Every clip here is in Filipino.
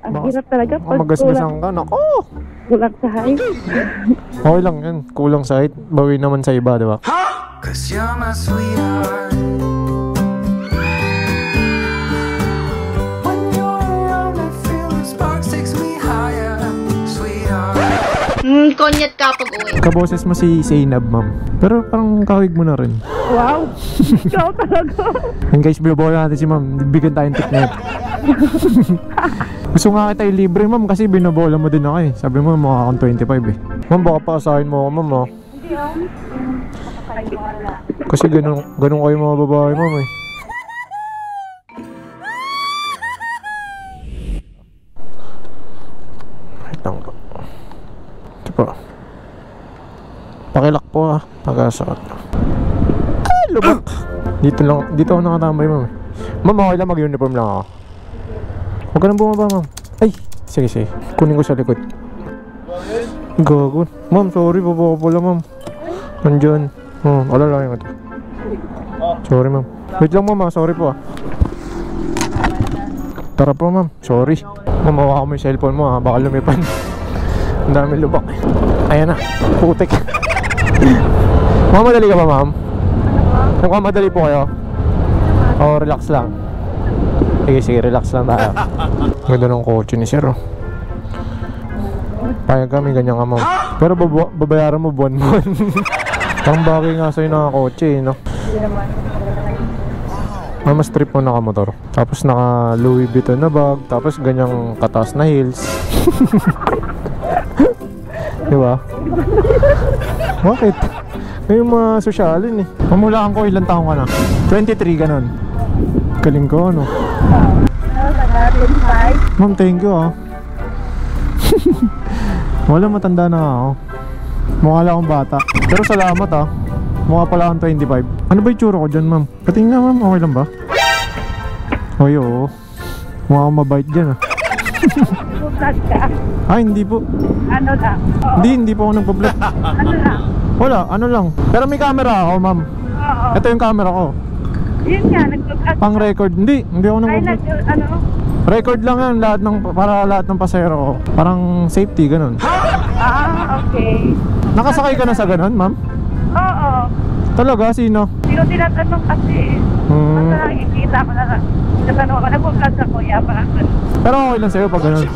Ang hirap talaga pag magasgasan ka. Nako! kulang sa height. Okay lang yan. Kulang sa height. Bawi naman sa iba, di ba? Cause you're my sweetheart. When you're around, I feel the sparks takes me higher, sweetheart. Konyat ka pag uwi. Kaboses mo si Zainab, ma'am. Pero parang kawig mo na rin. Wow! Ikaw talaga. And guys, binobola natin si ma'am. Bigyan tayong tip na ito. Gusto nga kita libre, ma'am, kasi binobola mo din ako eh. Sabi mo, mukha akong 25 eh. Ma'am, baka paasahin mo ako, ma'am, oh. Kasi ganun kayo mga babae, ma'am eh. Wait lang po. Ito po. Pakilak po ah. Pagkasakot. Ay, lubak! Dito ako nakatambay, ma'am. Ma'am, okay lang, mag-uniform lang ako. Huwag ka nang bumaba, ma'am. Ay, sige. Kunin ko sa likod. Gago. Ma'am, sorry, baba ko pala, ma'am. Nandyan. Wala lang yung ito. Sorry, ma'am. Wait lang, ma'am, sorry po ah. Tara po, ma'am. Sorry. Ma'am, hawakan mo yung cellphone mo ah. Baka lumipan. Ang dami lubak. Ayan na. Putik. Ma'am, madali ka ba, ma'am? Mukhang madali po kayo. O, relax lang. Sige, relax lang tayo. Ganda ng kotse ni sir, oh. Payag kami, ganyan ka, ma'am. Pero babayaran mo buwan-buwan. Parang bagay nga sa'yo nakakotse, no? Mas trip mo nakamotor. Tapos naka Louis Vuitton na bag. Tapos ganyang kataas na heels. Diba? Bakit? Ngayong mga sosyalin eh. Mamulaan ko, ilang taong ka na? 23, ganon. Galing ko, ano? Ma'am, thank you ah. Wala, matanda na ako. Mukha lang akong bata. Pero salamat ah. Mukha pala akong 25. Ano ba yung tsura ko dyan, ma'am? Patingin nga, ma'am. Okay lang ba? Oy, oo. Mukha akong mabait dyan ah. Vlog ka? Ay, hindi po. Ano lang? Hindi po ako nagpa-vlog. Ano lang? Wala, ano lang. Pero may camera ako, ma'am. Oo. Ito yung camera ko. Yun nga, nag-vlog. Pang record. Hindi ako Ay, nag-vlog. ano? Record lang yan, para lahat ng pasahero ko. Parang safety, ganun. Okay. Nakasakay ka na sa ganun, ma'am? Oo. Talaga? Sino? Sino tinatanong kasi? Basta nakikita ko na lang. Natanong ako, nag-vlog sa kuya. Pero okay lang sa'yo pag ganun.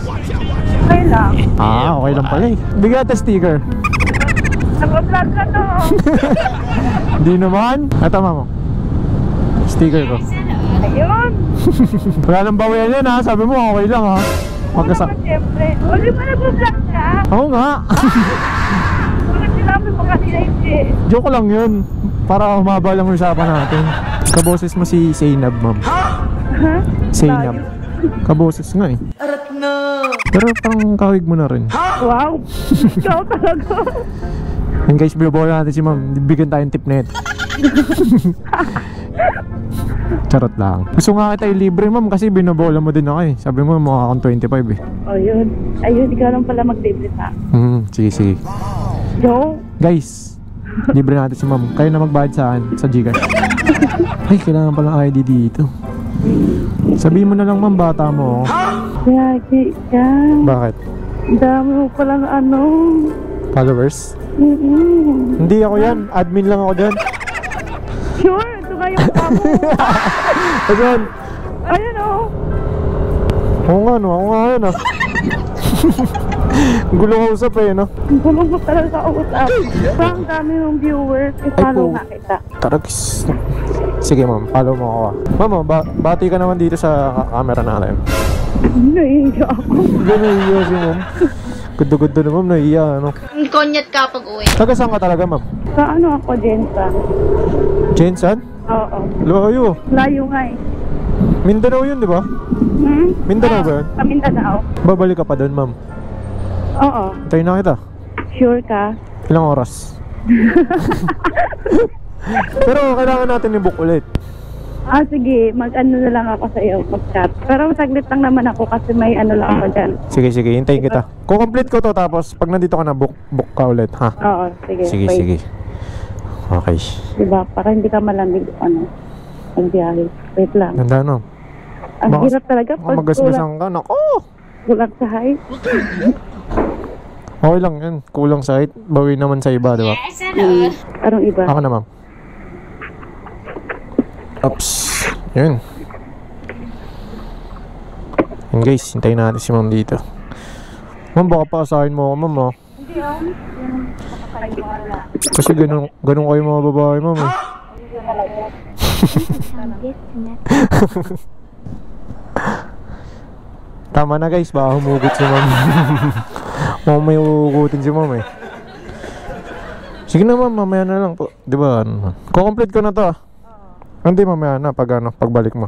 Okay lang. Okay lang pala eh. Bigyan natin sticker. Nag-vlog ka to. Hindi naman. Ito, ma'am. Sticker ko. Ayun. Wala nang bawian yan ha. Sabi mo okay lang ha. Siyempre. Uli pa nag-vlog ka. Oo nga. Bakit sinabi mo kasi na hindi? Joke lang yun. Para humaba lang usapan natin. Kaboses mo si Zainab, ma'am. Zainab. Kaboses nga eh. Arat na. Pero parang kawig mo na rin. Wow. Ikaw talaga. And guys, binobola natin si ma'am. Bigyan tayong tip na ito. Charot lang. Gusto nga kita libre, ma'am, kasi binobola mo din ako eh. Sabi mo mukha akong 25 eh. O yun. Ayun, ikaw lang pala mag-libre sa. Sige. Yo. Guys, libre natin si ma'am. Kayo na magbayad saan? Sa Gcash. Ay, kailangan palang ID dito. Sabihin mo na lang, ma'am, bata mo. Yagi ka. Bakit? Dami mo palang ano. Followers? Hindi ako yan. Admin lang ako dyan. Sure, ito nga yung mukha mo. Ayun. Ayun o. Oo nga, no? Ako nga yan, ah. Gulong usap eh, no? Gulong ko talaga sa usap. Parang dami ng viewers. I-follow nga kita. Taragis. Sige, ma'am. Follow mo ako, ah. Ma'am, bati ka naman dito sa camera natin. Naiiya ako. Hindi, naiiya si ma'am. Gudo-gudo na, ma'am. Naiiya, ano? Konyat ka pag uwi. Taga saan ka talaga, ma'am? Sa ano ako, Jensa? Jensan? Oo. Layo. Layo nga eh. Mindanao yun, di ba? Mindanao ba yun? Sa Mindanao. Babalik ka pa doon, ma'am. Oo. Hintayin na kita. Sure ka? Ilang oras? Pero kailangan natin i-book ulit. Sige. Mag-ano na lang ako sa iyo. Mag-chat. Pero saglit lang naman ako kasi may ano lang ako dyan. Sige, hintayin kita. Kukomplete ko to, tapos pag nandito ka na, book ka ulit, ha? Oo. Sige. Sige. Okay. Diba? Para hindi ka malamig ano. Ang biyahe. Wait lang. Ganda, no? Ang hirap talaga pag magasgasan ka. Nako! Kulang sa height. Okay lang yan. Kulang sa height. Bawi naman sa iba, di ba? Anong iba? Ako na, ma'am. Oops. Yun. Yun guys, hintayin natin si ma'am dito. Ma'am, baka paasahin mo ako, ma'am, ha? Hindi, Kasi ganun kayo mga babae, ma'am, eh. Tama na guys, baka humugot si ma'am. Mukhang may hugutin si ma'am, eh. Sige na, ma'am, mamaya na lang po. Diba, kukomplete ko na to, ah. Hindi, mamaya na, pagbalik mo.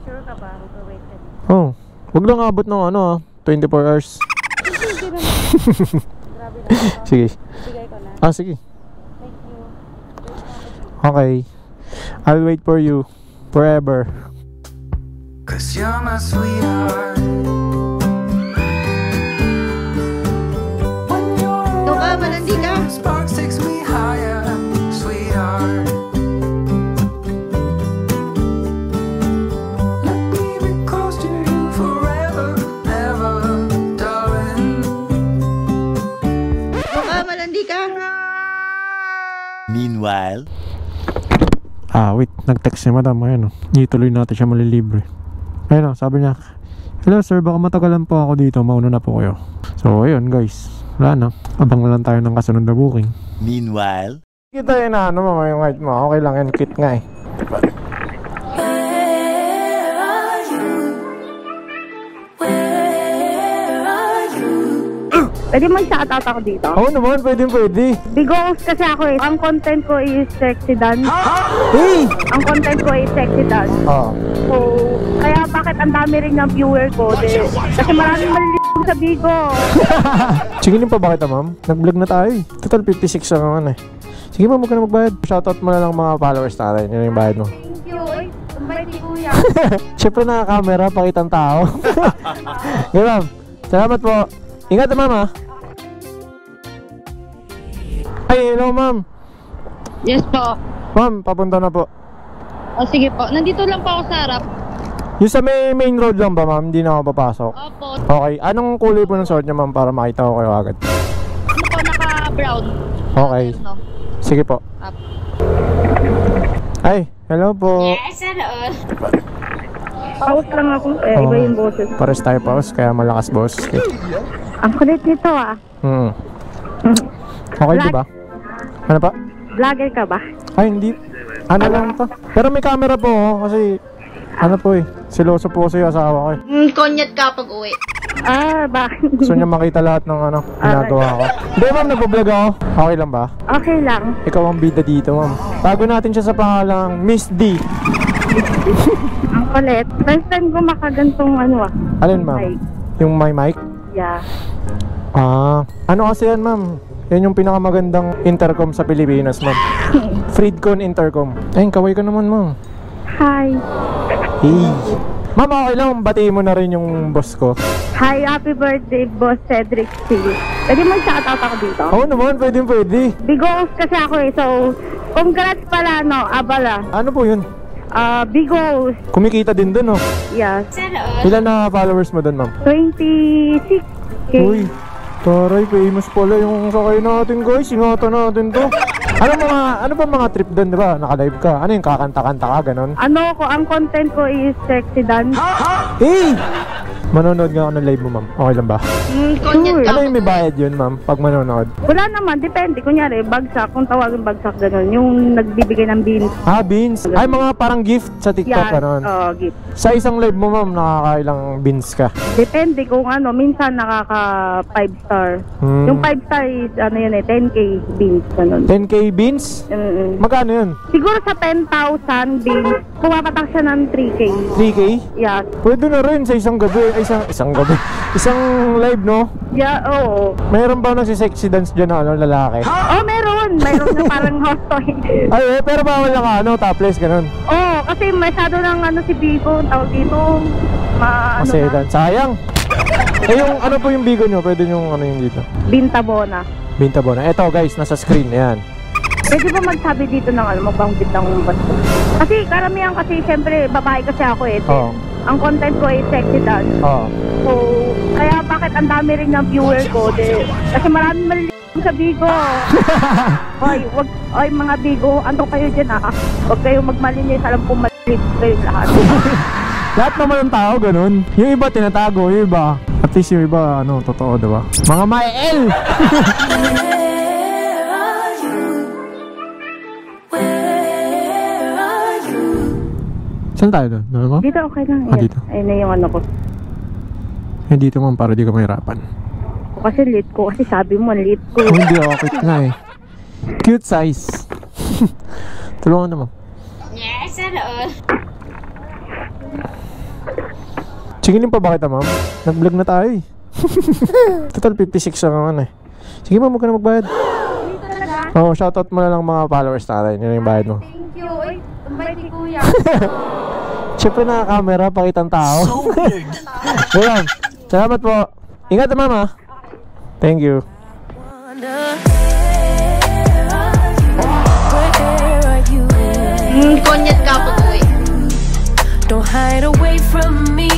Sure ka ba? Wait ka. Oh, wag lang abot ng 24 hours. Sige. Bigay ko na. Ah, sige. Thank you. Okay. I'll wait for you forever. 'Cause you're my sweetheart. When you're Ito ka, malandi ka. spark takes me higher, sweetheart. Let me be close to you forever, ever, darling. Ito ka, malandi ka. Meanwhile, Wait, nag-text si madam, ayun, ituloy natin siya malilibre. Ayun, sabi niya, hello sir, baka matagalan po ako dito, mauna na po kayo. So ayun guys, wala na, abang na lang tayo ng kasunod na booking. meanwhile, Kita yun na mama, yung height mo, okay lang yan, cute nga eh. Pwede mag-shoutout ako dito? Oo naman, pwede. Bigos kasi ako eh. Ang content ko is sexy dance. Hey! Ang content ko is sexy dance. Oo. So, kaya bakit ang dami rin ng viewer ko? Kasi maraming malilimutan sa Bigo. Sige pa ba kita, ma'am? Nag-vlog na tayo eh. Total 56 lang naman eh. Sige ma'am, huwag ka na magbayad. Shoutout mo na lang mga followers natin. Yun yung bayad mo. Thank you. Uy, tumbay si Kuya. Siyempre naka-camera, pakitang tao. Okay ma'am, salamat po. Ingat na ma'am ha. Ay, hello ma'am. Yes po. Ma'am, papunta na po. O sige po. Nandito lang po ako sa harap. Yung sa main road lang ba ma'am? Hindi na ako papasok. Opo. Okay, anong kulay po ng suot niya ma'am para makita ko kayo agad? Ano po, naka-brown. Okay, No? sige po. Up. Ay, hello po. Yes, hello. Pause lang ako. Iba yung boses. Pares tayo pause, kaya malakas boss. Okay. Ang kulit nito ah. Okay di ba? Ano pa? Vlogger ka ba? Ay, hindi. Ano lang to? Pero may camera po, kasi ano po eh, siloso po kasi yung asawa ko eh. Konyat ka pag uwi. Bakit? Gusto niya makita lahat ng ginagawa ko. Hindi ma'am, nagbablog ako. Okay lang ba? Okay lang. Ikaw ang bida dito ma'am. Tago natin siya sa pangalang Miss D. Ang kulit. First time ko makagantong Alin ma'am? mic. Yung my mic? Yeah. Ano kasi yan ma'am? Yan yung pinakamagandang intercom sa Pilipinas ma'am. Freedcon Intercom. Ayun, kaway ka naman ma'am. Hi. Hey. Ma'am, okay lang, batiin mo na rin yung boss ko. Hi, happy birthday, Boss Cedric C. Pwede mag-shoutout ako dito? Oo naman, pwede. Bigos kasi ako eh. So, congrats pala, abala. Ano po yun? Bigos. Kumikita din dun, oh. Yes. Ilan na followers mo dun, ma'am? 26K. Uy, taray, famous pala yung sakay natin, guys. Ingatan natin to. Ano ba mga trip dun, di ba? Naka-live ka. Ano yung kakanta-kanta ka, ganon? Ang content ko is sexy dance. Hey! Manonood nga ako ng live mo, ma'am. Okay lang ba? Konyat ka Ano pag yung may bayad yun, ma'am? Pag manonood? Wala naman, depende. Kunyari, bagsak. Kung tawagin bagsak, gano'n. Yung nagbibigay ng beans. Beans. Ay, mga parang gift sa TikTok, ganon. Gift. Sa isang live mo, ma'am, nakakailang beans ka? Depende kung minsan nakaka 5 star. Yung 5 star is 10k beans, gano'n. 10k beans? Magkano yun? Siguro sa 10,000 beans, pumapatak siya ng 3k. 3k? Yeah. Pwede na rin sa isang gabi. Isang gabi. Isang live, no? Yeah, oo. Mayroon ba nagsi-sexy dance dyan na lalaki? Meron. Mayroon na parang hostoy. Ay, pero bawal lang topless, ganun. Kasi masyado ng si Bigo, tawag dito. Kasi sayang. Yung ano po yung bigo nyo? Pwede yung yung dito? Bintabona. Bintabona. Eto guys, nasa screen. Ayan. Pwede ba magsabi dito ng magbangbit ng basto? Kasi karamihan kasi, syempre, babae kasi ako eh. Oo. Ang content ko ay sexy dance. Oo. So, kaya ang dami rin ng viewer ko. Kasi maraming maliliit sa Bigo. Oy, mga Bigo, ano kayo dyan ah? Huwag kayong magmalinis, alam kong maliliit kayo lahat. Lahat naman ng tao ganun. Yung iba tinatago, yung iba. At least yung iba, ano, totoo, diba? Mga Mael! Saan tayo doon? Ano ba? Dito okay lang. Ah, dito. Ayun na yung ano ko. Eh, dito man para di ka mahirapan. Kasi lit ko. Kasi sabi mo, lit ko. Oh, hindi ako, cute nga eh. Cute size. Tulungan naman. Yes, ano? Singilin pa ba kita, ma'am? Nag-vlog na tayo eh. Total 56 lang naman eh. Sige ma'am, huwag ka na magbayad. Oo, shoutout mo na lang mga followers natin. Yun yung bayad mo. Thank you. Uy, tumbay si Kuya. Siyempre naka-camera, pakitang tao. So weird. Well, salamat po. Ingat na mama. Thank you. Konyat ka pag-uwi. Don't hide away from me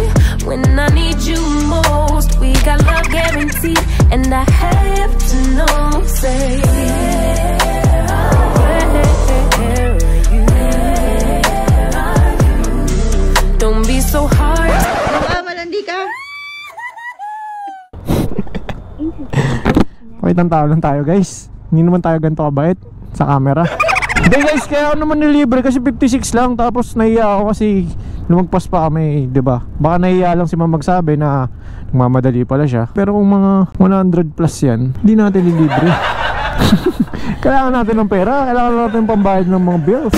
when I need you most. We got love guaranteed, and I have to know. Say, where are you? Don't be so hard. Malandi ka? Pakitang tao lang tayo guys. Hindi naman tayo ganito kabait sa camera. Hindi guys, kaya ako naman nilibre kasi 56 lang. Tapos nahiya ako kasi lumagpas pa kami, diba? Baka nahiya lang si ma'am magsabi na nagmamadali pala siya. Pero kung mga 100 plus yan, hindi natin nilibre. Kailangan natin ng pera. Kailangan natin pambayad ng mga bills.